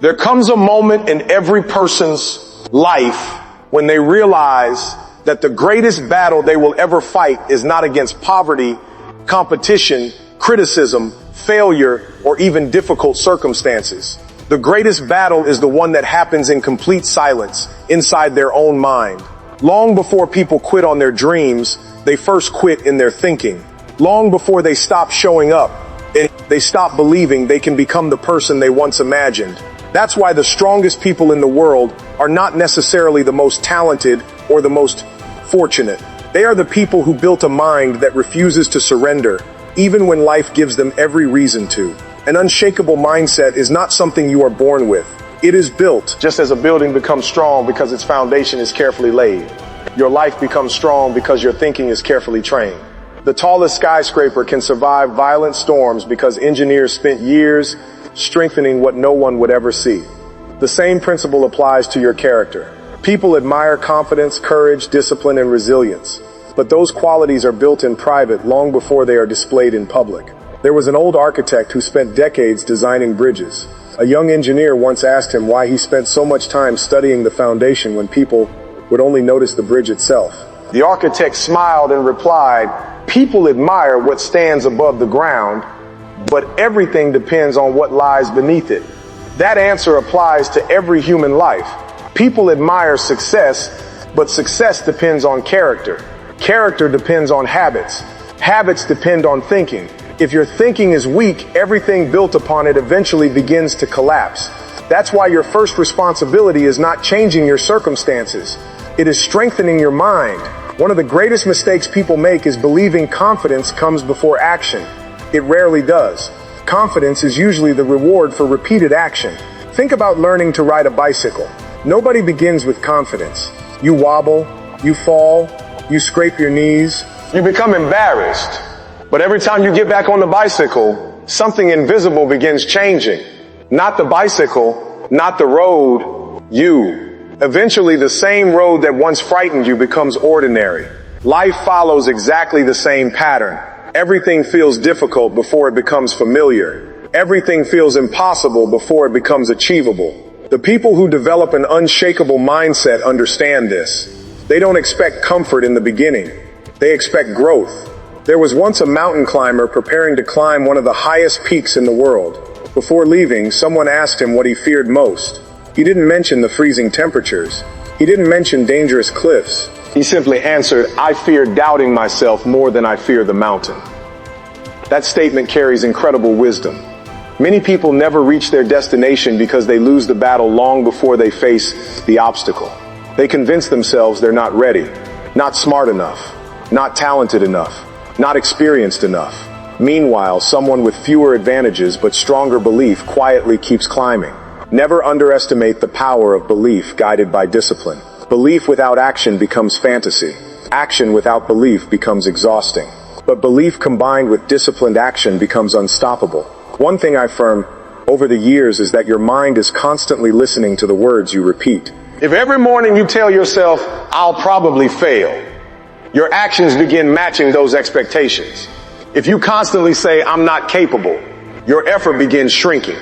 There comes a moment in every person's life when they realize that the greatest battle they will ever fight is not against poverty, competition, criticism, failure, or even difficult circumstances. The greatest battle is the one that happens in complete silence inside their own mind. Long before people quit on their dreams, they first quit in their thinking. Long before they stop showing up, and they stop believing they can become the person they once imagined. That's why the strongest people in the world are not necessarily the most talented or the most fortunate. They are the people who built a mind that refuses to surrender, even when life gives them every reason to. An unshakable mindset is not something you are born with. It is built. Just as a building becomes strong because its foundation is carefully laid, your life becomes strong because your thinking is carefully trained. The tallest skyscraper can survive violent storms because engineers spent years strengthening what no one would ever see. The same principle applies to your character. People admire confidence, courage, discipline, and resilience. But those qualities are built in private long before they are displayed in public. There was an old architect who spent decades designing bridges. A young engineer once asked him why he spent so much time studying the foundation when people would only notice the bridge itself. The architect smiled and replied, "People admire what stands above the ground, but everything depends on what lies beneath it." That answer applies to every human life. People admire success, but success depends on character. Character depends on habits. Habits depend on thinking. If your thinking is weak, everything built upon it eventually begins to collapse. That's why your first responsibility is not changing your circumstances. It is strengthening your mind. One of the greatest mistakes people make is believing confidence comes before action. It rarely does. Confidence is usually the reward for repeated action. Think about learning to ride a bicycle. Nobody begins with confidence. You wobble, you fall, you scrape your knees. You become embarrassed. But every time you get back on the bicycle, something invisible begins changing. Not the bicycle, not the road, you. Eventually, the same road that once frightened you becomes ordinary. Life follows exactly the same pattern. Everything feels difficult before it becomes familiar. Everything feels impossible before it becomes achievable. The people who develop an unshakable mindset understand this. They don't expect comfort in the beginning. They expect growth. There was once a mountain climber preparing to climb one of the highest peaks in the world. Before leaving, someone asked him what he feared most. He didn't mention the freezing temperatures. He didn't mention dangerous cliffs. He simply answered, "I fear doubting myself more than I fear the mountain." That statement carries incredible wisdom. Many people never reach their destination because they lose the battle long before they face the obstacle. They convince themselves they're not ready, not smart enough, not talented enough, not experienced enough. Meanwhile, someone with fewer advantages but stronger belief quietly keeps climbing. Never underestimate the power of belief guided by discipline. Belief without action becomes fantasy. Action without belief becomes exhausting. But belief combined with disciplined action becomes unstoppable. One thing I affirm over the years is that your mind is constantly listening to the words you repeat. If every morning you tell yourself, "I'll probably fail," your actions begin matching those expectations. If you constantly say, "I'm not capable," your effort begins shrinking.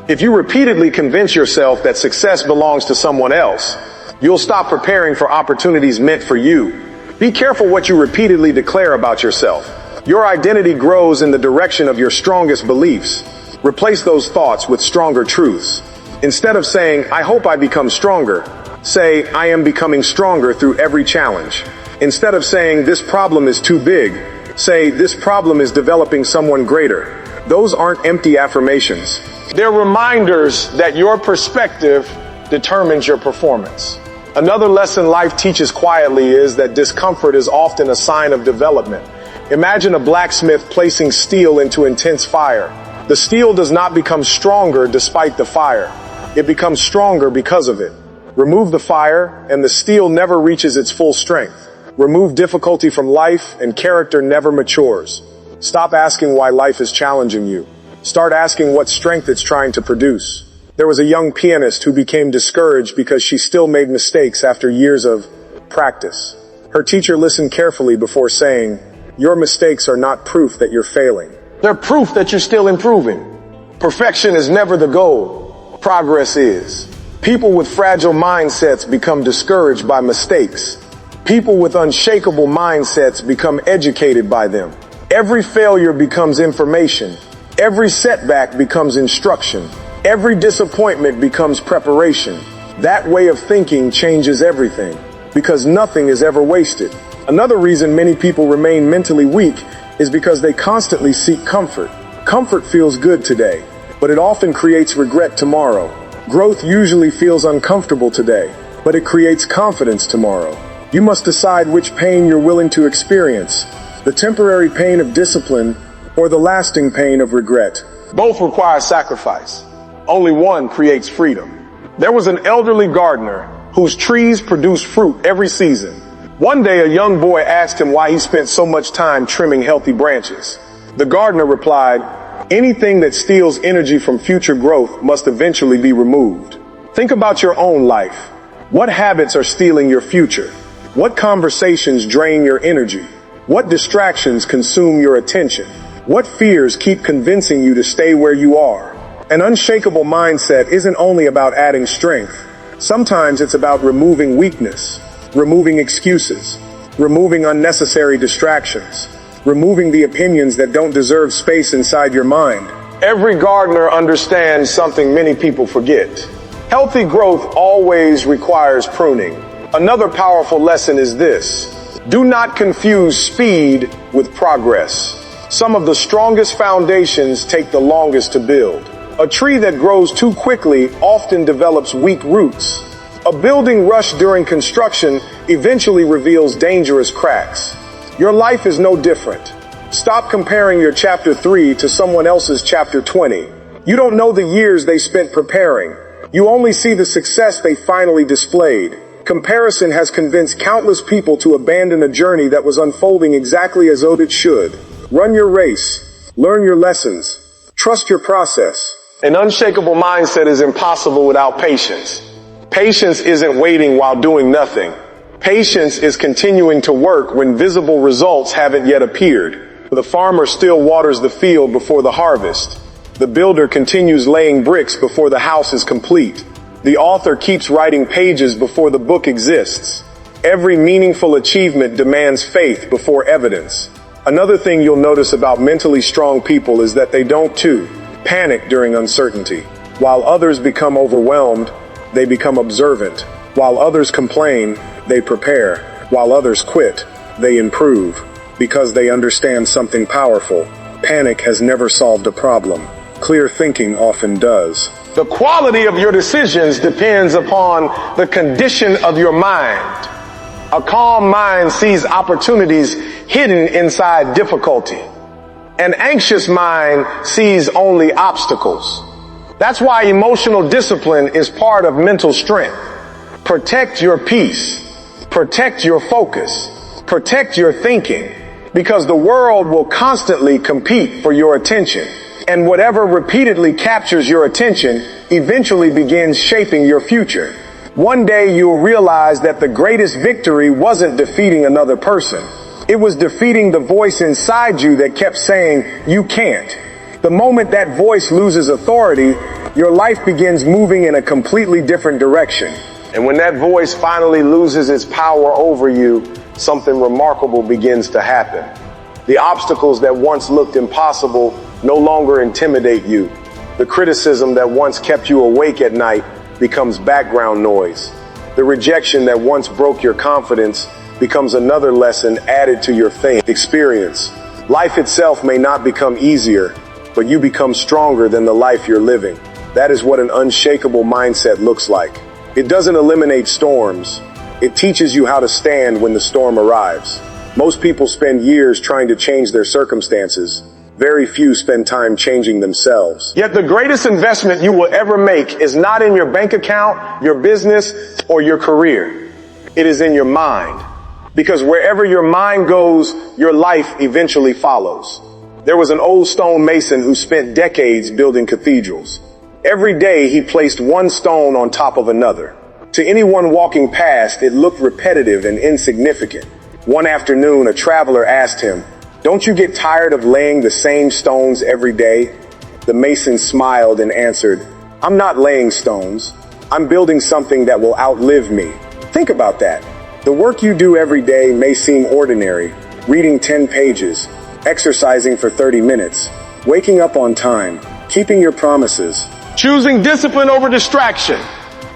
If you repeatedly convince yourself that success belongs to someone else, you'll stop preparing for opportunities meant for you. Be careful what you repeatedly declare about yourself. Your identity grows in the direction of your strongest beliefs. Replace those thoughts with stronger truths. Instead of saying, "I hope I become stronger," say, "I am becoming stronger through every challenge." Instead of saying, "This problem is too big," say, "This problem is developing someone greater." Those aren't empty affirmations. They're reminders that your perspective determines your performance. Another lesson life teaches quietly is that discomfort is often a sign of development. Imagine a blacksmith placing steel into intense fire. The steel does not become stronger despite the fire. It becomes stronger because of it. Remove the fire, and the steel never reaches its full strength. Remove difficulty from life, and character never matures. Stop asking why life is challenging you. Start asking what strength it's trying to produce. There was a young pianist who became discouraged because she still made mistakes after years of practice. Her teacher listened carefully before saying, "Your mistakes are not proof that you're failing. They're proof that you're still improving. Perfection is never the goal. progress is. People with fragile mindsets become discouraged by mistakes. People with unshakable mindsets become educated by them. Every failure becomes information. Every setback becomes instruction. Every disappointment becomes preparation. That way of thinking changes everything, because nothing is ever wasted. Another reason many people remain mentally weak is because they constantly seek comfort. Comfort feels good today, but it often creates regret tomorrow. Growth usually feels uncomfortable today, but it creates confidence tomorrow. You must decide which pain you're willing to experience, the temporary pain of discipline or the lasting pain of regret. Both require sacrifice. Only one creates freedom. There was an elderly gardener whose trees produced fruit every season. One day, a young boy asked him why he spent so much time trimming healthy branches. The gardener replied, "Anything that steals energy from future growth must eventually be removed." Think about your own life. What habits are stealing your future? What conversations drain your energy? What distractions consume your attention? What fears keep convincing you to stay where you are? An unshakable mindset isn't only about adding strength. Sometimes it's about removing weakness, removing excuses, removing unnecessary distractions, removing the opinions that don't deserve space inside your mind. Every gardener understands something many people forget. Healthy growth always requires pruning. Another powerful lesson is this: do not confuse speed with progress. Some of the strongest foundations take the longest to build. A tree that grows too quickly often develops weak roots. A building rushed during construction eventually reveals dangerous cracks. Your life is no different. Stop comparing your chapter 3 to someone else's chapter 20. You don't know the years they spent preparing. You only see the success they finally displayed. Comparison has convinced countless people to abandon a journey that was unfolding exactly as though it should. Run your race. Learn your lessons. Trust your process. An unshakable mindset is impossible without patience. Patience isn't waiting while doing nothing. Patience is continuing to work when visible results haven't yet appeared. The farmer still waters the field before the harvest. The builder continues laying bricks before the house is complete. The author keeps writing pages before the book exists. Every meaningful achievement demands faith before evidence. Another thing you'll notice about mentally strong people is that they don't panic during uncertainty. While others become overwhelmed, they become observant. While others complain, they prepare. While others quit, they improve. Because they understand something powerful. Panic has never solved a problem. Clear thinking often does. The quality of your decisions depends upon the condition of your mind. A calm mind sees opportunities hidden inside difficulty. An anxious mind sees only obstacles. That's why emotional discipline is part of mental strength. Protect your peace. Protect your focus. Protect your thinking. Because the world will constantly compete for your attention. And whatever repeatedly captures your attention eventually begins shaping your future. One day you'll realize that the greatest victory wasn't defeating another person. It was defeating the voice inside you that kept saying, "You can't." The moment that voice loses authority, your life begins moving in a completely different direction. And when that voice finally loses its power over you, something remarkable begins to happen. The obstacles that once looked impossible no longer intimidate you. The criticism that once kept you awake at night becomes background noise. The rejection that once broke your confidence becomes another lesson added to your faith experience. Life itself may not become easier, but you become stronger than the life you're living. That is what an unshakable mindset looks like. It doesn't eliminate storms. It teaches you how to stand when the storm arrives. Most people spend years trying to change their circumstances. Very few spend time changing themselves. Yet the greatest investment you will ever make is not in your bank account, your business, or your career. It is in your mind. Because wherever your mind goes, your life eventually follows. There was an old stone mason who spent decades building cathedrals. Every day he placed one stone on top of another. To anyone walking past, it looked repetitive and insignificant. One afternoon, a traveler asked him, "Don't you get tired of laying the same stones every day?" The mason smiled and answered, I'm not laying stones. I'm building something that will outlive me. Think about that. The work you do every day may seem ordinary. Reading 10 pages, exercising for 30 minutes, waking up on time, keeping your promises. Choosing discipline over distraction.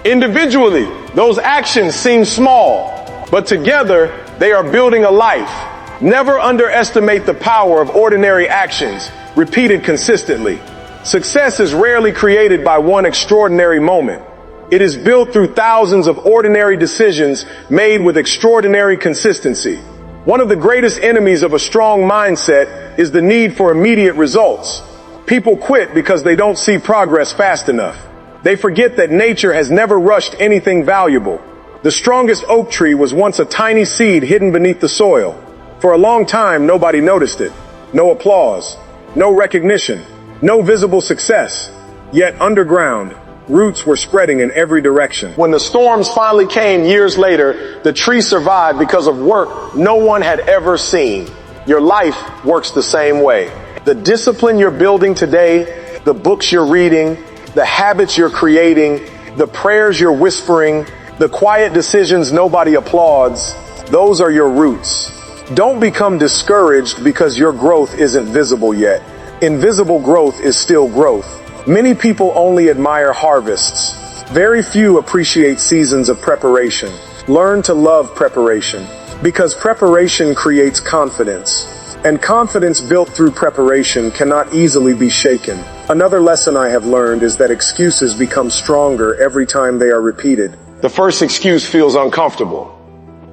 Individually, those actions seem small, but together they are building a life. Never underestimate the power of ordinary actions repeated consistently. Success is rarely created by one extraordinary moment. It is built through thousands of ordinary decisions made with extraordinary consistency. One of the greatest enemies of a strong mindset is the need for immediate results. People quit because they don't see progress fast enough. They forget that nature has never rushed anything valuable. The strongest oak tree was once a tiny seed hidden beneath the soil. For a long time, nobody noticed it. No applause, no recognition, no visible success. Yet underground, roots were spreading in every direction. When the storms finally came years later, the tree survived because of work no one had ever seen. Your life works the same way. The discipline you're building today, the books you're reading, the habits you're creating, the prayers you're whispering, the quiet decisions nobody applauds, those are your roots. Don't become discouraged because your growth isn't visible yet. Invisible growth is still growth. Many people only admire harvests. Very few appreciate seasons of preparation. Learn to love preparation, because preparation creates confidence. And confidence built through preparation cannot easily be shaken. Another lesson I have learned is that excuses become stronger every time they are repeated. The first excuse feels uncomfortable.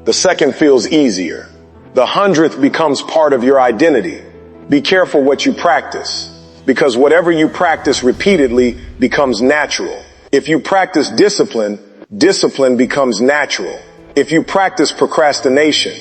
The second feels easier. The 100th becomes part of your identity. Be careful what you practice, because whatever you practice repeatedly becomes natural. If you practice discipline, discipline becomes natural. If you practice procrastination,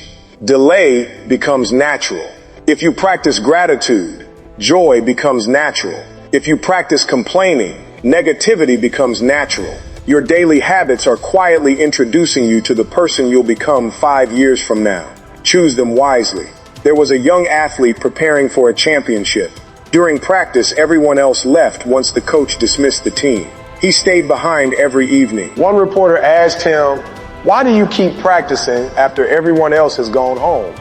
delay becomes natural. If you practice gratitude, joy becomes natural. If you practice complaining, negativity becomes natural. Your daily habits are quietly introducing you to the person you'll become 5 years from now. Choose them wisely. There was a young athlete preparing for a championship. During practice, everyone else left once the coach dismissed the team. He stayed behind every evening. One reporter asked him, "Why do you keep practicing after everyone else has gone home?"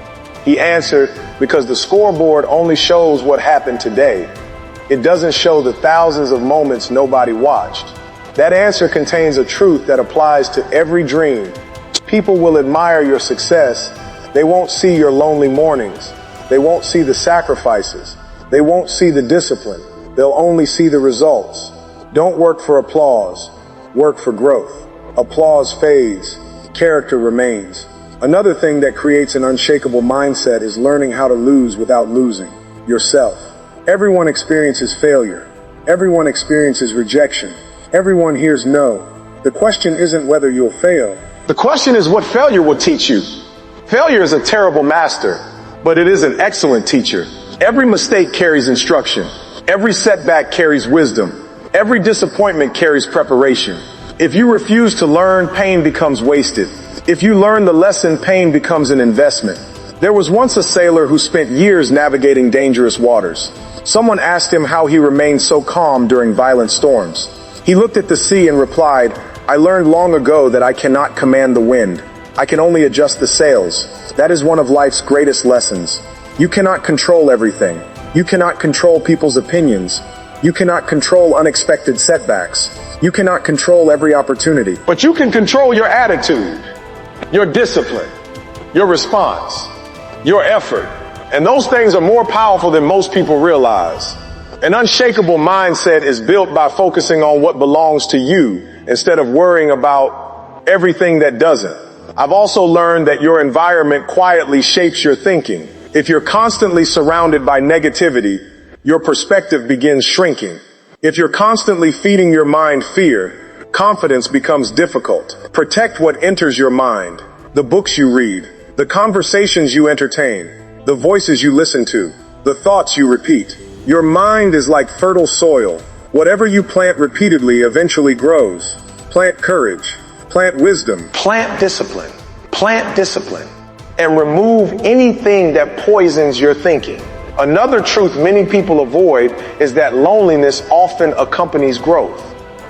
He answered, "Because the scoreboard only shows what happened today. It doesn't show the thousands of moments nobody watched." That answer contains a truth that applies to every dream. People will admire your success. They won't see your lonely mornings. They won't see the sacrifices. They won't see the discipline. They'll only see the results. Don't work for applause. Work for growth. Applause fades. Character remains. Another thing that creates an unshakable mindset is learning how to lose without losing yourself. Everyone experiences failure. Everyone experiences rejection. Everyone hears no. The question isn't whether you'll fail. The question is what failure will teach you. Failure is a terrible master, but it is an excellent teacher. Every mistake carries instruction. Every setback carries wisdom. Every disappointment carries preparation. If you refuse to learn, pain becomes wasted. If you learn the lesson, pain becomes an investment. There was once a sailor who spent years navigating dangerous waters. Someone asked him how he remained so calm during violent storms. He looked at the sea and replied, "I learned long ago that I cannot command the wind. I can only adjust the sails. That is one of life's greatest lessons. You cannot control everything. You cannot control people's opinions. You cannot control unexpected setbacks. You cannot control every opportunity. But you can control your attitude, your discipline, your response, your effort. And those things are more powerful than most people realize. An unshakable mindset is built by focusing on what belongs to you instead of worrying about everything that doesn't. I've also learned that your environment quietly shapes your thinking. If you're constantly surrounded by negativity, your perspective begins shrinking. If you're constantly feeding your mind fear, confidence becomes difficult. Protect what enters your mind, the books you read, the conversations you entertain, the voices you listen to, the thoughts you repeat. Your mind is like fertile soil. Whatever you plant repeatedly eventually grows. Plant courage. Plant wisdom. Plant discipline. Plant discipline. And remove anything that poisons your thinking. Another truth many people avoid is that loneliness often accompanies growth.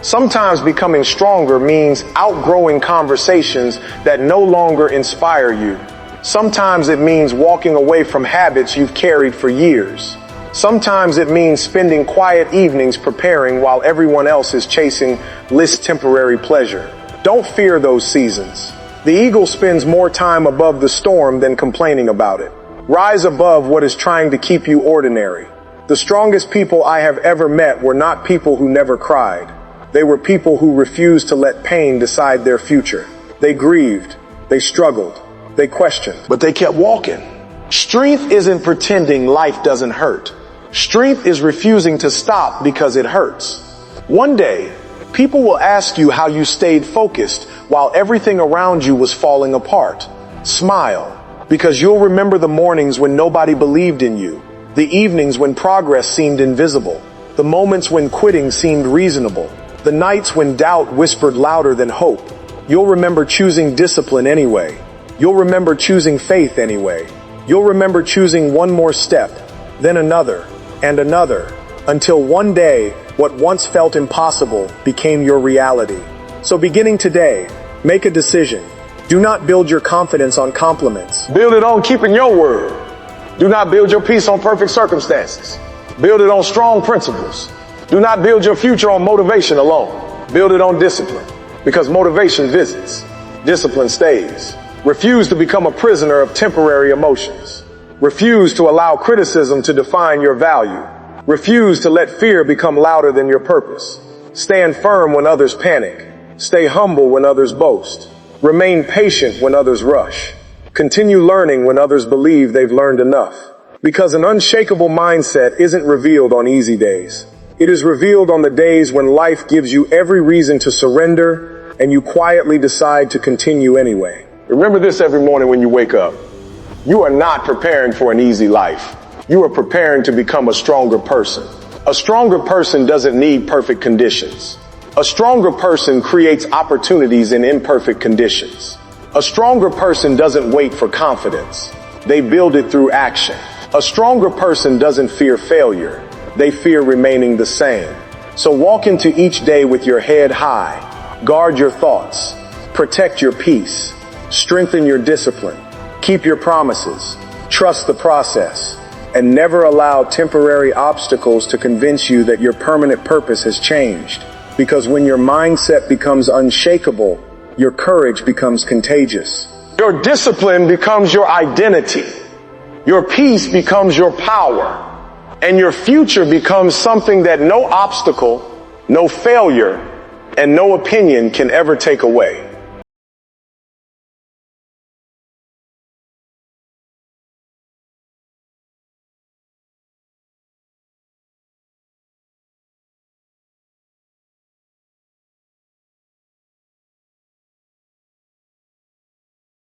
Sometimes becoming stronger means outgrowing conversations that no longer inspire you. Sometimes it means walking away from habits you've carried for years. Sometimes it means spending quiet evenings preparing while everyone else is chasing temporary pleasure. Don't fear those seasons. The eagle spends more time above the storm than complaining about it. Rise above what is trying to keep you ordinary. The strongest people I have ever met were not people who never cried. They were people who refused to let pain decide their future. They grieved, they struggled, they questioned, but they kept walking. Strength isn't pretending life doesn't hurt. Strength is refusing to stop because it hurts. One day, people will ask you how you stayed focused while everything around you was falling apart. Smile, because you'll remember the mornings when nobody believed in you, the evenings when progress seemed invisible, the moments when quitting seemed reasonable, the nights when doubt whispered louder than hope. You'll remember choosing discipline anyway. You'll remember choosing faith anyway. You'll remember choosing one more step, then another, and another, until one day, what once felt impossible became your reality. So beginning today, make a decision. Do not build your confidence on compliments. Build it on keeping your word. Do not build your peace on perfect circumstances. Build it on strong principles. Do not build your future on motivation alone. Build it on discipline, because motivation visits, discipline stays. Refuse to become a prisoner of temporary emotions. Refuse to allow criticism to define your value. Refuse to let fear become louder than your purpose. Stand firm when others panic. Stay humble when others boast. Remain patient when others rush. Continue learning when others believe they've learned enough. Because an unshakable mindset isn't revealed on easy days. It is revealed on the days when life gives you every reason to surrender and you quietly decide to continue anyway. Remember this every morning when you wake up. You are not preparing for an easy life. You are preparing to become a stronger person. A stronger person doesn't need perfect conditions. A stronger person creates opportunities in imperfect conditions. A stronger person doesn't wait for confidence. They build it through action. A stronger person doesn't fear failure. They fear remaining the same. So walk into each day with your head high. Guard your thoughts. Protect your peace. Strengthen your discipline. Keep your promises. Trust the process. And never allow temporary obstacles to convince you that your permanent purpose has changed. Because when your mindset becomes unshakable, your courage becomes contagious. Your discipline becomes your identity. Your peace becomes your power. And your future becomes something that no obstacle, no failure, and no opinion can ever take away.